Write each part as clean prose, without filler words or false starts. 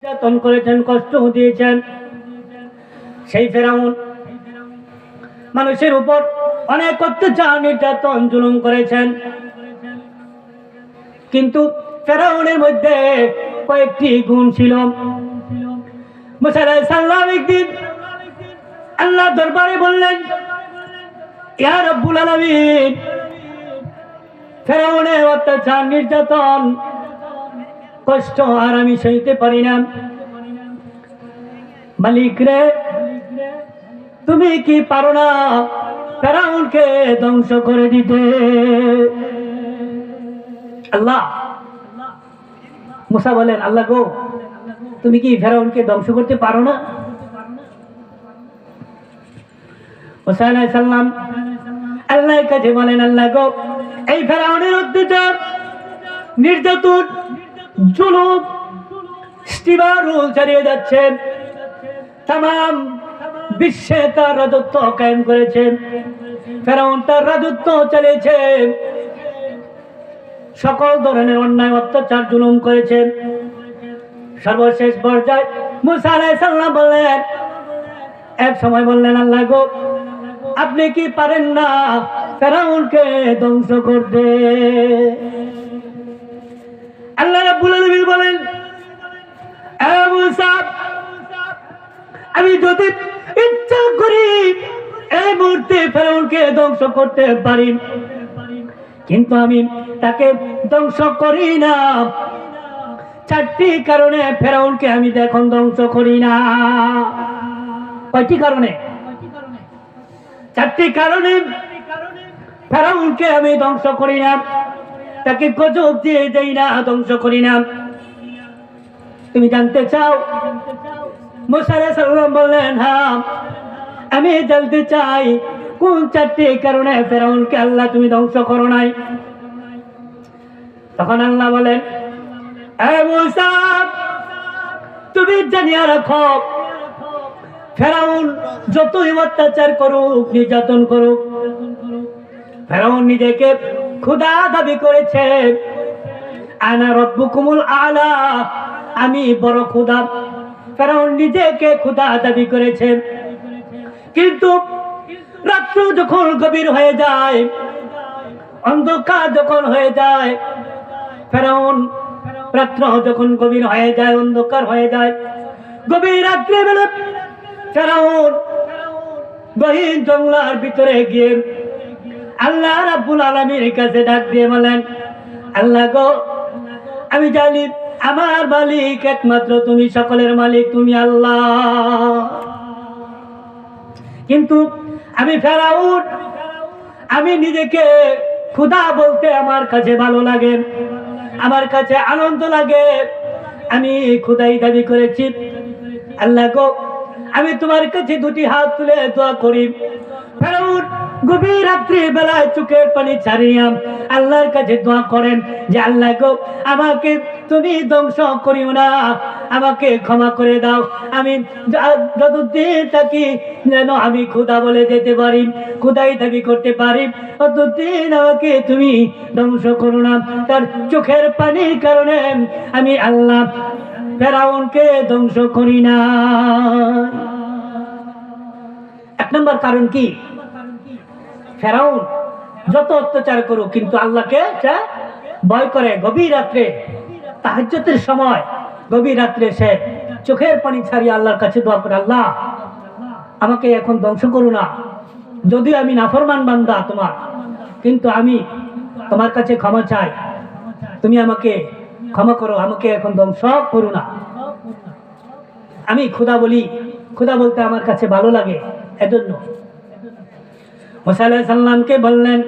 নির্যাতন করেছেন, কষ্ট দিয়েছেন। সেই ফেরাউন মানুষের উপর অনেক অত্যাচার, নির্যাতন, জুলুম করেছেন। কিন্তু ফেরাউনের মধ্যে কয়েকটি গুণ ছিল। মুসা আলাইহিস সালাম একদিন আল্লাহ দরবারে বললেন, ইয়া রাব্বুল আলামিন, ফেরাউনের অত্যাচার, নির্যাতন, কষ্ট আর আমি সইতে পারি না। মালিক রে, তুমি কি পারো না ফেরাউনকে ধ্বংস করে দিতে? আল্লাহ, মুসা বলেন, আল্লাহ গো, তুমি কি ফেরাউনকে ধ্বংস করতে পারো না? মুসা আলাইহিস সালাম আল্লাহর কাছে বলেন, আল্লাহ গো, এই ফেরাউনের অত্যাচার, নির্যাতন, জুলুম, রুল চালিয়ে যাচ্ছে, তাম বিশ্বে তার রাজত্ব কায়েম করেছে। ফেরাউন তার রাজত্ব চালিয়েছে, সকল ধরনের অন্যায়, অত্যাচার, জুলুম করেছে। সর্বশেষ পর্যায়ে মুসা আলাইহিস সালাম বললেন, এক সময় বললেন, আল্লাহ গো, আপনি কি পারেন না ফেরাউনকে ধ্বংস করতে? আল্লাহ রাব্বুল আলামিন বলেন, এ মুসা, আমি যদি ইচ্ছা করি এই মুহূর্তে ফেরাউনকে ধ্বংস করতে পারি, কিন্তু আমি তাকে ধ্বংস করি না। চারটি কারণে ফেরাউনকে আমি এখন ধ্বংস করি না। কয়টি কারণে? চারটি কারণে ফেরাউনকে আমি ধ্বংস করি না, তাকে গজব দিয়ে দেই না, ধ্বংস করি না। তুমি জানতে চাও? মুসা আলাইহিস সালাম বললেন, হ্যাঁ, আমি জানতে চাই কোন চারটি কারণে ফেরাউনকে আল্লাহ তুমি ধ্বংস করো নাই। তখন আল্লাহ বলেন, এ মুসা, তুমি জানিয়া রাখো, ফেরাউন যতই অত্যাচার করুক, নির্যাতন করুক, ফেরাউন নিজেকে খোদা দাবি করেছে। আনা রব্বুকুমুল আলা, আমি বড় খোদা। ফেরাউন নিজেকে খোদা দাবি করেছে। কিন্তু রাত্র যখন গভীর হয়ে যায়, অন্ধকার যখন হয়ে যায়, ফেরাউন রাত্র যখন গভীর হয়ে যায়, অন্ধকার হয়ে যায়, গভীর রাত্রে বেলা ফেরাউন গহীন জঙ্গলার ভিতরে গিয়ে আল্লাহ রাব্বুল আলামিনের কাছে ডাক দিয়ে বলেন, আল্লাহ গো, আমি জানি আমার মালিক একমাত্র তুমি, সকলের মালিক তুমি আল্লাহ। কিন্তু আমি ফেরাউন, আমি নিজেকে খোদা বলতে আমার কাছে ভালো লাগে, আমার কাছে আনন্দ লাগে, আমি খোদাই দাবি করেছি। আল্লাহ গো, আমি তোমার কাছে দুটি হাত তুলে দোয়া করি। ফেরাউন গভীর রাত্রি বেলায় চোখের পানি ছাড়িয়া আল্লাহর কাছে দোয়া করেন যে, আল্লাহ গো, আমাকে তুমি ধ্বংস করিও না, আমাকে ক্ষমা করে দাও। আমি যতদিন থাকি যেন আমি খোদা বলে যেতে পারি, খোদাই দাবি করতে পারি, ততদিন আমাকে তুমি ধ্বংস করো না। তার চোখের পানির কারণে আমি আল্লাহ ফেরাউনকে ধ্বংস করি না। এক নম্বর কারণ কি? ফেরাউন যত অত্যাচার করুক, কিন্তু আল্লাহকে সে ভয় করে। গভীর রাত্রে, তাহাজ্জুদের সময়, গভীর রাত্রে সে চোখের পানি ছাড়িয়ে আল্লাহর কাছে দোয়া করে, আল্লাহ আমাকে এখন ধ্বংস করো না, যদিও আমি নাফরমান বান্দা তোমার, কিন্তু আমি তোমার কাছে ক্ষমা চাই, তুমি আমাকে ক্ষমা করো, আমাকে এখন ধ্বংস করো না। আমি খোদা বলি, খোদা বলতে আমার কাছে ভালো লাগে, এজন্য। মুসা আলাইহিস সালামকে বললেন,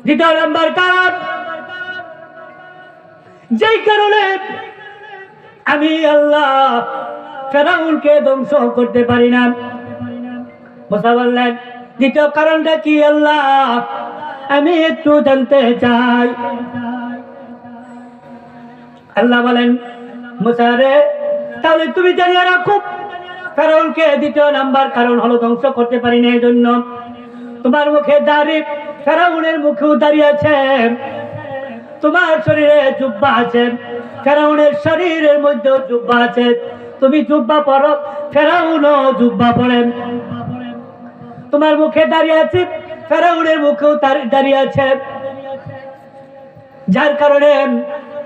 দ্বিতীয় নাম্বার কারণ, যেই কারণে আমি আল্লাহ ফেরাউনকে ধ্বংস করতে পারি না। মুসা বললেন, দ্বিতীয় কারণটা কি আল্লাহ? আমি একটু জানতে চাই। আল্লাহ বলেন, মুসা রে, তাহলে তুমি জানিয়ে রাখো, ফেরাউনকে দ্বিতীয় নাম্বার কারণ হলো ধ্বংস করতে পারি না, এই জন্য তোমার মুখে দাঁড়িয়ে ফেরাউনের মুখেও দাঁড়িয়ে আছে, তোমার শরীরে জুব্বা আছে, ফেরাউনের শরীরের মধ্যেও জুব্বা আছে, তুমি জুব্বা পরো, ফেরাউনও জুব্বা পরেন। তোমার মুখে দাঁড়িয়ে আছে, ফেরাউনের মুখেও দাঁড়িয়ে আছে। যার কারণে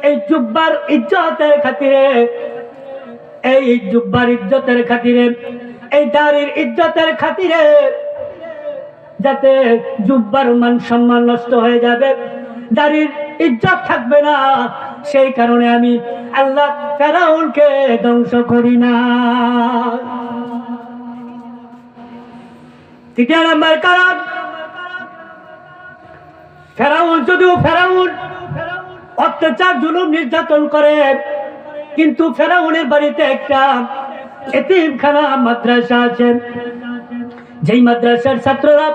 এই জুব্বার ইজ্জতের খাতিরে, এই জুব্বার ইজ্জতের খাতিরে, এই দাড়ির ইজ্জতের খাতিরে, যাতে জুব্বার মান সম্মান নষ্ট হয়ে যাবে, দাড়ির ইজ্জত থাকবে না, সেই কারণে আমি আল্লাহ ফেরাউনকে ধ্বংস করি না। তৃতীয় নাম্বার কারণ, ফেরাউন যদিও ফেরাউন অত্যাচার জুলুম নির্যাতন করে, কিন্তু ফেরাউনের বাড়িতে একটা এতিমখানা মাদ্রাসা আছে, যেই মাদ্রাসার ছাত্ররা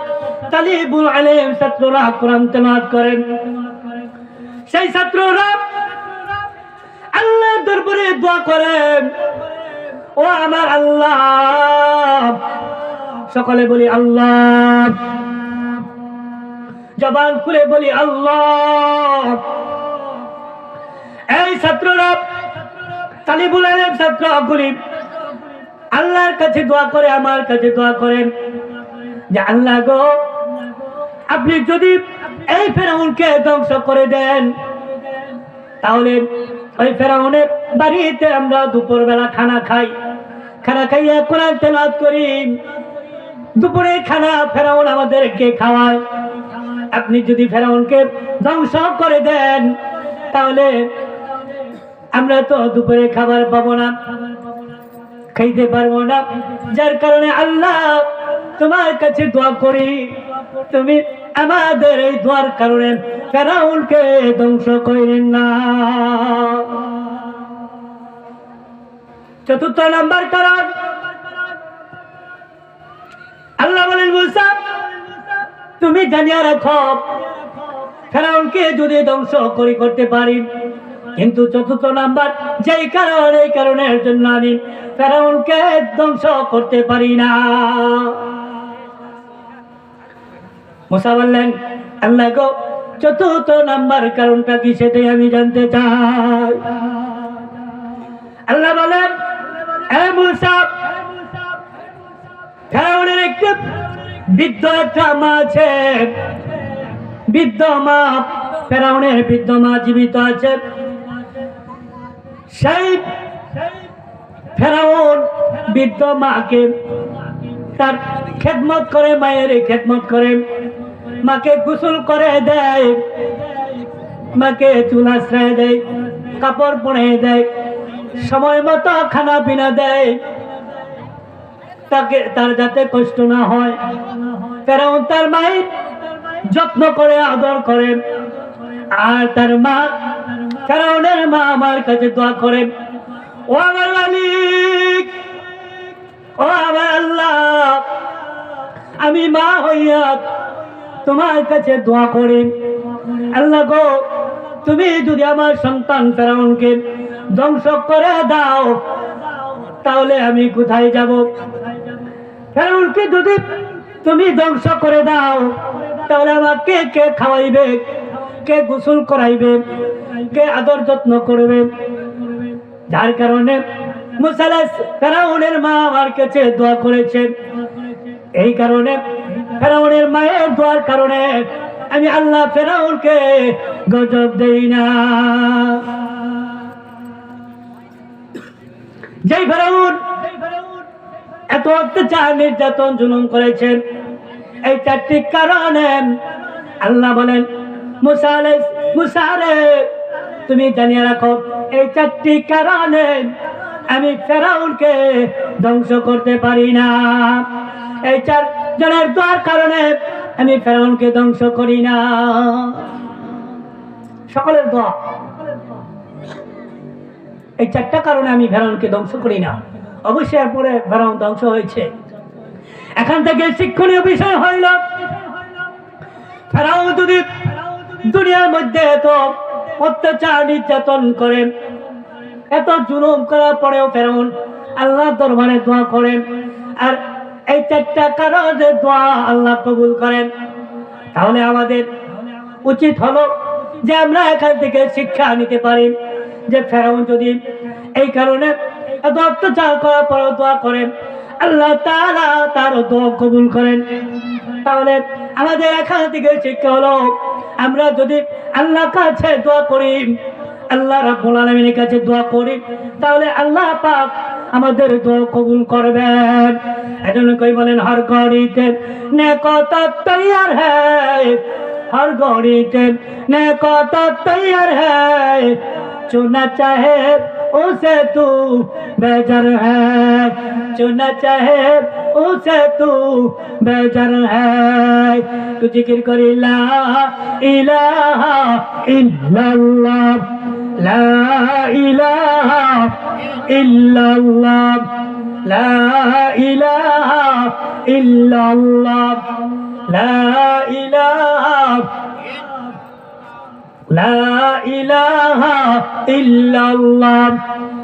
তালিবুল আলেম, ছাত্ররা কোরআন তেলাওয়াত করেন। সেই ছাত্ররা আল্লাহর দরবারে দোয়া করেন, ও আমার আল্লাহ, সকলে বলি আল্লাহ, জবান খুলে বলি আল্লাহ। এই ছাত্ররা, তালিবুল আলেম ছাত্রগুলি আল্লাহর কাছে দোয়া করে, আমার কাছে দোয়া করেন যে আল্লাহ গো, আপনি যদি এই ফেরাউনকে ধ্বংস করে দেন, তাহলে ওই ফেরাউনের বাড়িতে আমরা দুপুরবেলা খানা খাই, খানা খাইয়া কোরআন তেলাওয়াত করি, দুপুরে খানা ফেরাউন আমাদেরকে খাওয়ায়। আপনি যদি ফেরাউনকে ধ্বংস করে দেন, তাহলে আমরা তো দুপুরে খাবার পাবো না, খাইতে পারবো না। যার কারণে আল্লাহ তোমার কাছে দোয়া করি, তুমি আমাদের এই দোয়ার কারণে ফেরাউনকে ধ্বংস করেন না। চতুর্থ নাম্বার কারণ, আল্লাহ বলেন মুসা, তুমি জানিয়ে রাখো, ফেরাউনকে যদি ধ্বংস করতে পারি, কিন্তু চতুর্থ নাম্বার যেই কারণ, এই কারণের জন্য আমি ফেরাউনকে ধ্বংস করতে পারি না। মুসা বললেন, আল্লাহ গো, চতুর্থ নাম্বার কারণটা কি সেটাই আমি জানতে চাই। আল্লাহ বলেন, হে মুসা, ফেরাউনের একটা বৃদ্ধ একটা মা আছে, বৃদ্ধ মা, ফেরাউনের বৃদ্ধ মা জীবিত আছে। সেই ফেরাউন বৃদ্ধ মাকে তার খেদমত করে, মায়ের খেদমত করে, মাকে গোসল করে দেয়, মাকে চুল আশ্রয় দেয়, কাপড় পরে দেয়, সময় মতো খানা পিনা দেয়, তাকে তার যাতে কষ্ট না হয়। ফেরাউন তার মায়ের যত্ন করে, আদর করে। আর তার মা, ফেরাউনের মা আমার কাছে দোয়া করে, ও আমার মালিক, ও আমার আল্লাহ, আমি মা হইয়া তোমার কাছে দোয়া করি, আল্লাহ গো, তুমি যদি আমার সন্তান ফেরাউনকে ধ্বংস করে দাও, তাহলে আমি কোথায় যাব? ফেরাউনকে যদি তুমি ধ্বংস করে দাও, তাহলে আমাকে কে খাওয়াইবে, কে গোসল করাইবে, কে আদর যত্ন করবে? যার কারণে মুসা ফেরাউনের মা আমার কাছে দোয়া করেছে। এই কারণে ফেরাউনের মায়ের দোয়ার কারণে আমি আল্লাহ ফেরাউনকে গজব দেই না। যেই ফেরাউন এত অত্যাচার নির্যাতন জুলুম করেছেন, এই চারটি কারণে আল্লাহ বলেন, মুসা রে, তুমি জানিয়ে রাখো, এই চারটি কারণে আমি ফেরাউনকে ধ্বংস করতে পারি না। এই চার জনের দোয়ার কারণে আমি ফেরাউনকে ধ্বংস করি না। সকলের দোয়া, এই চারটা কারণে আমি ফেরাউনকে ধ্বংস করি না। অবশ্যই এরপরে ফেরাউন ধ্বংস হয়েছে। এখান থেকে শিক্ষণীয় বিষয় হইল, ফেরাউন যদি দুনিয়ার মধ্যে এত অত্যাচার নির্যাতন করেন, এত জুলুম করার পরেও ফেরাউন আল্লাহ দরবারে দোয়া করেন, আর এই চারটা কারণে দোয়া আল্লাহ কবুল করেন, তাহলে আমাদের উচিত হলো যে আমরা এখান থেকে শিক্ষা নিতে পারি যে ফেরাউন যদি এই কারণে এত অত্যাচার করার পর দোয়া করেন, আল্লাহ তাআলা তার দোয়া কবুল করেন। তাহলে আমাদের এখান থেকে শিক্ষা হলো, আমরা যদি আল্লাহর কাছে দোয়া করি, আল্লাহ রাব্বুল আলামিনের কাছে দোয়া করি, তাহলে আল্লাহ পাক আমাদের দোয়া কবুল করবেন। এজন্য কই বলেন, হর ঘড়িতে নেকত তৈয়ার হ্যায়, हर घड़ी ते नेकत तैयार है, चुना चाहे उसे तू बेजार है, चुना चाहे उसे तू बेजार है। तू जिक्र करी ला इलाहा इल्लल्लाह, ला इलाहा इल्लल्लाह, ला इलाहा इल्लल्लाह, ला इलाहा ला इलाहा इल्लल्लाह।